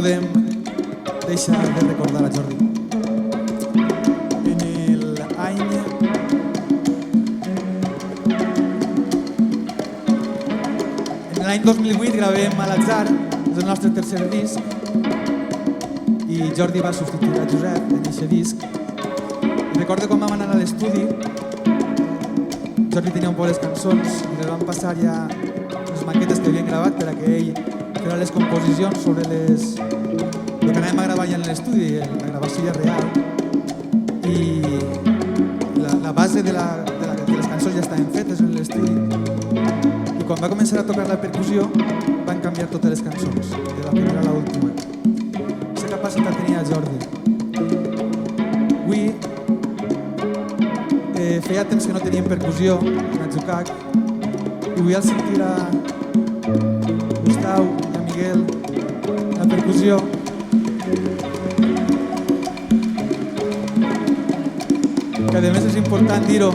podem deixar de recordar a Jordi. En l'any 2008 gravem a l'Atzar, és el nostre tercer disc, i Jordi va substituir a Josep en aquest disc. I recordo quan vam anar a l'estudi, Jordi tenia un poc les cançons i les vam passar ja les maquetes que havien gravat per a que ell fera les composicions sobre el que anàvem a gravar ja en l'estudi, la gravació ja real. I la base de les cançons ja estaven fetes en l'estudi. I quan va començar a tocar la percussió van canviar totes les cançons, de la primera a l'última. Aquesta capacitat tenia Jordi. Avui feia temps que no teníem percussió en Atzucac i avui al sentir a Gustau i a Miguel la percussió que a més és important dir-ho,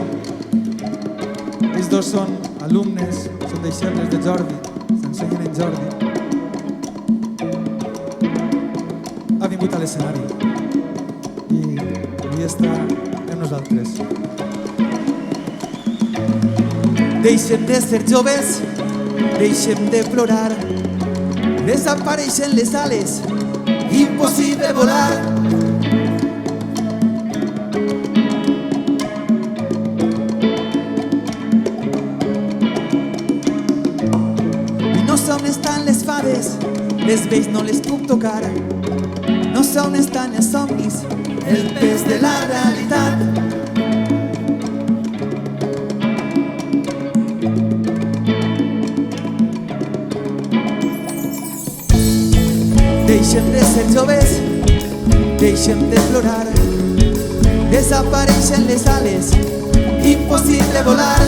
ells dos són alumnes, són deixebles de Jordi, s'ensenyen en Jordi. Ha vingut a l'escenari i avui està amb nosaltres. Deixem de ser joves, deixem de plorar, desapareixen les ales, impossible volar. I no sé on estan les fades, les vells no les puc tocar. No sé on estan els somnis, el pes de la realitat. Deixem de ser joves, deixem de plorar, desapareixen les ales, impossible volar.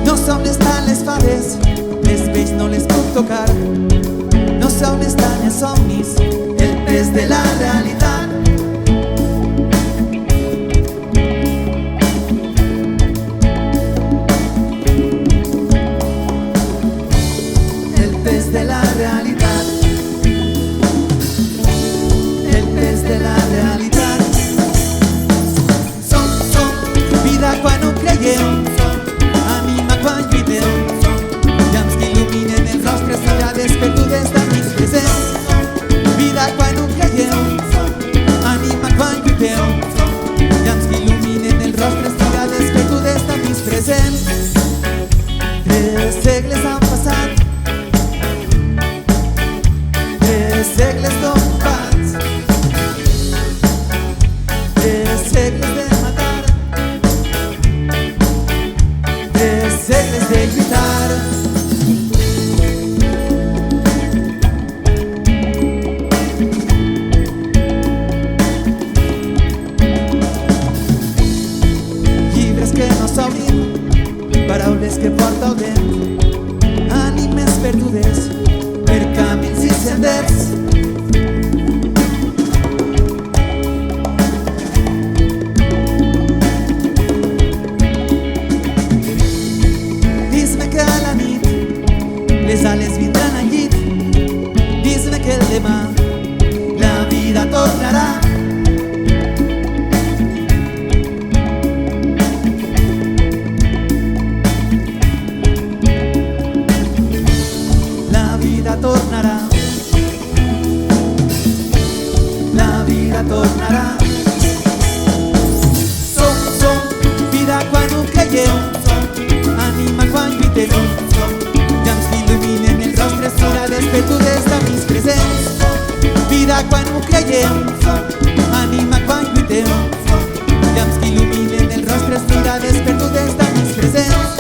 No sé on estan les fades, les vells no les puc tocar. No sé on estan els somnis, el pes de la realitat. De la realidad, el pes de la realitat. Som vida quan ho creiem, ànima quan lluitem, llams que il·luminen els nostres mirades perdudes d'amics presents. Vida quan ho creiem, ànima quan lluitem, llams que il·luminen els nostres mirades perdudes d'amics presents. 3 segles han passat, segles d'ocupats, 3 segles de matar, 3 segles de lluitar. Llibres que no s'obrin, paraules que porta el vent, ànimes perdudes per camins i senders. Dis-me que a la nit les ales vindran al llit, dis-me que el demà la vida tornarà. La vida tornarà, la vida tornarà. Som vida quan ho creiem, ànima quan lluitem, llams que il·luminen els nostres mirades perdudes d'amics presents. Vida quan ho creiem, ànima quan lluitem, llams que il·luminen els nostres mirades perdudes d'amics presents.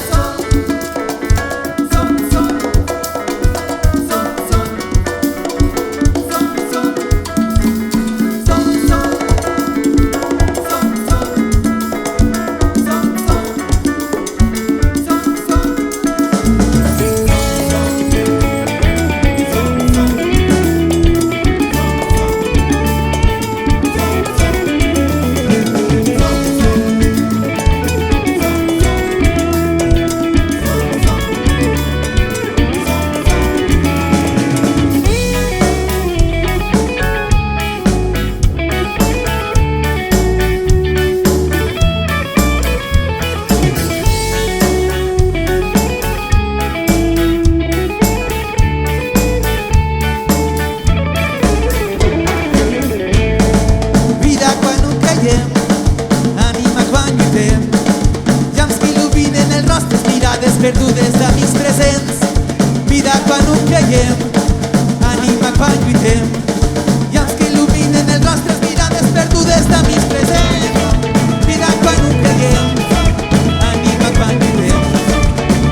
ho creiem, ànima quan lluitem, llams que il·luminen els nostres mirades perdudes de mig present. Vida quan ho creiem, ànima quan lluitem,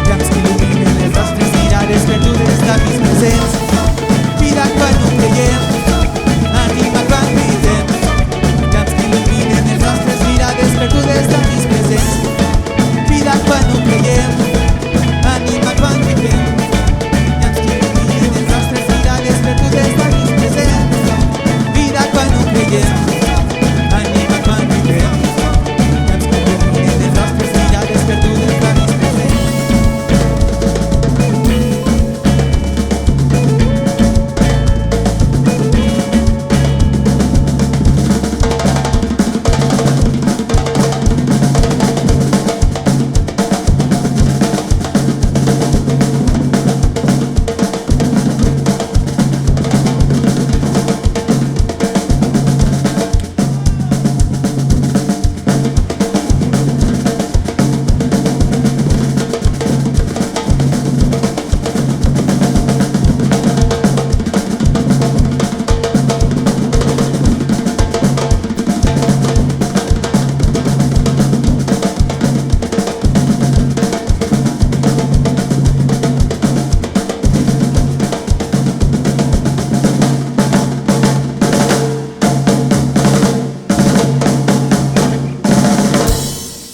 llams que il·luminen els nostres mirades perdudes de mig present. Vida quan ho creiem, ànima quan lluitem, llams que il·luminen els nostres mirades perdudes de mig present. Vida quan ho creiem, ànima quan lluitem, llams que il·luminen els nostres mirades perdudes de mig present. Vida quan ho creiem, ànima quan lluitem, llams que il·luminen els nostres mirades perdudes de mig present.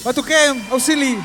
Batuquem, auxili!